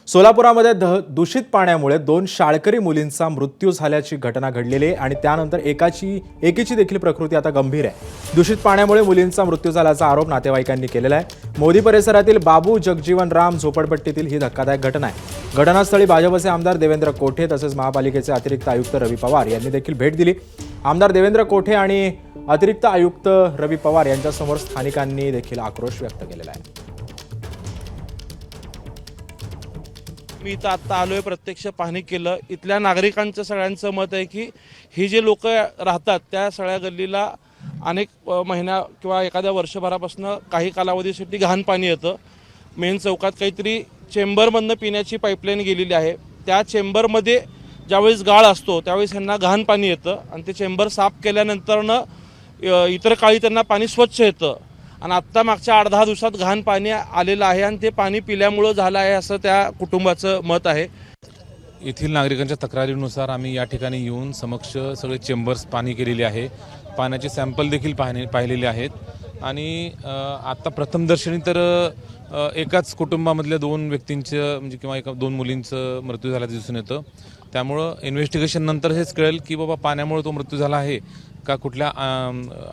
सोलापुरामध्ये दूषित पाण्यामुळे 2 शाळकरी मुलींचा मृत्यू झाल्याची घटना घडलेली आहे आणि त्यानंतर एकीची देखील प्रकृती आता गंभीर आहे। दूषित पाण्यामुळे मुलींचा मृत्यू झाल्याचा आरोप नातेवाईकांनी केलेला आहे। मोदी परिसरातील बाबू जगजीवन राम झोपडपट्टीतील ही धक्कादायक घटना आहे। घटनास्थळी भाजपचे आमदार देवेंद्र कोठे तसेच महापालिकेचे अतिरिक्त आयुक्त रवी पवार यांनी देखील भेट दिली। आमदार देवेंद्र कोठे आणि अतिरिक्त आयुक्त रवी पवार यांच्यासमोर स्थानिकांनी देखील आक्रोश व्यक्त केलेला आहे। मी इथं आत्ता आलोय, प्रत्यक्ष पाहणी केलं। इथल्या नागरिकांचं सगळ्यांचं मत आहे की ही जे लोक राहतात त्या सगळ्या गल्लीला अनेक महिन्या किंवा एखाद्या वर्षभरापासून काही कालावधीसाठी घाण पाणी येतं। मेन चौकात काहीतरी चेंबरमधनं पिण्याची पाईपलाईन गेलेली आहे। त्या चेंबरमध्ये ज्यावेळेस गाळ असतो त्यावेळेस ह्यांना घाण पाणी येतं आणि ते चेंबर साफ केल्यानंतरनं इतर काळी त्यांना पाणी स्वच्छ येतं आणि आत्ता मागच्या 8-10 दिवसात घाण पाणी आलेलं आहे आणि ते पाणी पिल्यामुळं झालं आहे असं त्या कुटुंबाचं मत आहे। येथील नागरिकांच्या तक्रारीनुसार आम्ही या ठिकाणी येऊन समक्ष सगळे चेंबर्स पाहणी केलेली आहे। पाण्याचे सॅम्पल देखील पाहिलेले आहेत आणि आत्ता प्रथमदर्शनी तर एकाच कुटुंबामधल्या 2 व्यक्तींचं म्हणजे किंवा 2 मुलींचं मृत्यू झाल्याचं दिसून येतं। त्यामुळं इन्व्हेस्टिगेशन नंतर हेच कळेल की बाबा पाण्यामुळे तो मृत्यू झाला आहे का कुठल्या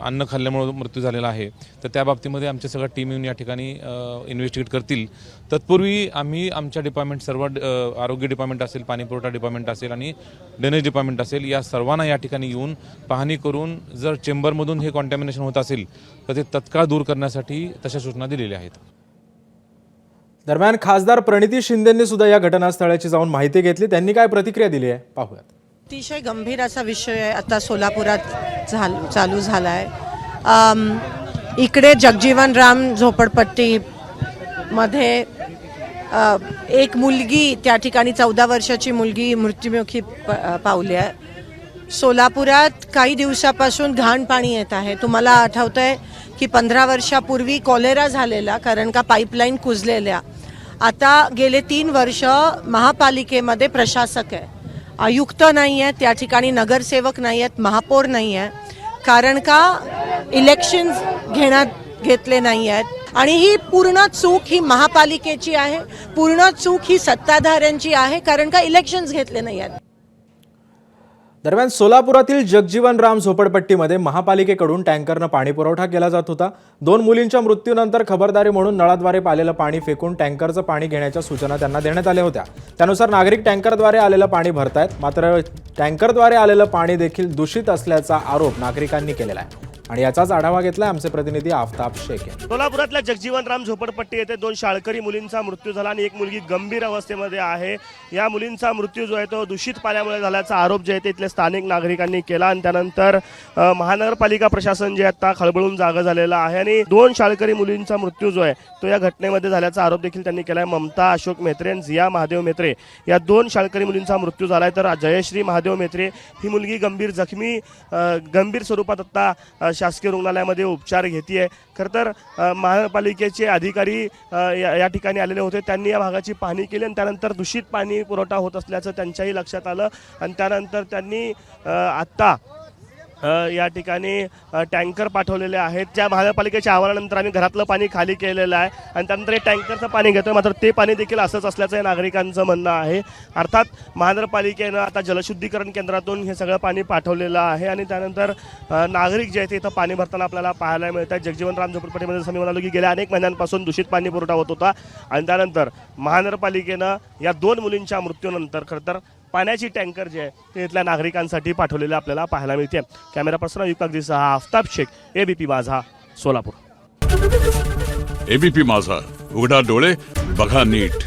अन्न खाल्ल्यामुळे मृत्यू झालेला आहे। तर त्या बाबतीमध्ये आमच्या सगळ्या टीम येऊन या ठिकाणी इन्व्हेस्टिगेट करतील। तत्पूर्वी आम्ही आमच्या डिपार्टमेंट सर्व आरोग्य डिपार्टमेंट असेल, पाणी पुरवठा डिपार्टमेंट असेल आणि ड्रेनेज डिपार्टमेंट असेल या सर्वांना या ठिकाणी येऊन पाहणी करून जर चेंबरमधून हे कॉन्टॅमिनेशन होत असेल तर ते तत्काळ दूर करण्यासाठी तशा सूचना दिलेल्या आहेत। दरम्यान खासदार प्रणिती शिंदेंनी सुद्धा या घटनास्थळाची जाऊन माहिती घेतली। त्यांनी काय प्रतिक्रिया दिली आहे पाहूयात। अतिशय गंभीर असा विषय आता सोलापुरात चालू झाला आहे। इकडे जगजीवन राम झोपडपट्टीमध्ये एक मुलगी त्या ठिकाणी 14 वर्षाची मुलगी मृत्युमुखी पावली आहे। सोलापुरात काही दिवसापासून घाण पाणी येत आहे। तुम्हाला आठवतंय की 15 वर्षापूर्वी कॉलेरा झालेला कारण का पाईपलाईन कुजलेल्या। आता गेले 3 वर्ष महापालिकेमध्ये प्रशासक आहे, आयुक्त नाही आहे, त्या ठिकाणी नगरसेवक नाही आहेत, महापौर नाही आहे कारण का इलेक्शन्स घेतले नाही आहेत आणि ही पूर्ण चूक ही महापालिकेची आहे, पूर्ण चूक ही सत्ताधाऱ्यांची आहे कारण का इलेक्शन्स घेतले नाही आहेत। दरम्यान सोलापुरातील जगजीवन राम झोपडपट्टीमध्ये महापालिकेकडून टँकरनं पाणी पुरवठा केला जात होता। 2 मुलींच्या मृत्यूनंतर खबरदारी म्हणून नळाद्वारे आलेलं पाणी फेकून टँकरचं पाणी घेण्याच्या सूचना त्यांना देण्यात आल्या होत्या। त्यानुसार नागरिक टँकरद्वारे आलेलं पाणी भरतायत, मात्र टँकरद्वारे आलेलं पाणी देखील दूषित असल्याचा आरोप नागरिकांनी केलेला आहे आणि याचाच आढावा घेतला आमचे प्रतिनिधी आफताब शेख यांनी। सोलापुरातल्या जगजीवन राम झोपडपट्टी येथे 2 शाळकरी मुलींचा मृत्यू झाला आणि एक मुलगी गंभीर अवस्थेमध्ये आहे। या मुलींचा मृत्यू जो आहे तो दूषित पाण्यामुळे झाल्याचा आरोप जे आहे ते इथल्या स्थानिक नागरिकांनी केला आणि त्यानंतर महानगरपालिका प्रशासन जे आता खळबळून जागं झालेलं आहे आणि 2 शाळकरी मुलींचा मृत्यू जो आहे तो या घटनेमध्ये झाल्याचा आरोप देखील त्यांनी केला आहे। ममता अशोक मेत्रे आणि झिया महादेव मेत्रे या 2 शाळकरी मुलींचा मृत्यू झाला आहे, तर जयश्री महादेव मेत्रे ही मुलगी गंभीर स्वरूपात आता शासकीय रुग्णालयामध्ये उपचार घेतेय। खरं तर महापालिकेचे अधिकारी या ठिकाणी आलेले होते, त्यांनी या भागाची पाहणी केली आणि त्यानंतर दूषित पाणी पुरवठा होत असल्याचं त्यांच्याही लक्षात आलं आणि त्यानंतर त्यांनी आत्ता या ठिकाणी टँकर पाठवलेले आहेत। त्या महानगरपालिकेच्या आवाहनानंतर आम्ही घरातलं पाणी खाली केलेलं आहे आणि त्यानंतर हे टँकरचं पाणी घेतोय, मात्र ते पाणी देखील असंच असल्याचं नागरिकांचं म्हणणं आहे। अर्थात महानगरपालिकेनं आता जलशुद्धीकरण केंद्रातून हे सगळं पाणी पाठवलेलं आहे आणि त्यानंतर नागरिक जे आहेत इथं पाणी भरताना आपल्याला पाहायला मिळत आहे। जगजीवन राम झोपडपट्टीमध्ये जसं मी म्हणालो की गेल्या अनेक महिन्यांपासून दूषित पाणी पुरवठा होत होता आणि त्यानंतर महानगरपालिकेनं या 2 मुलींच्या मृत्यूनंतर खरं तर पाण्याची टँकर जे आहे ते इथल्या नागरिकांसाठी पाठवलेले आपल्याला पाहायला मिळते। कॅमेरा पर्सन युक्तागदीसह आफताब शेख, एबीपी माझा, सोलापूर। एबीपी माझा, उघडा डोळे बघा नीट।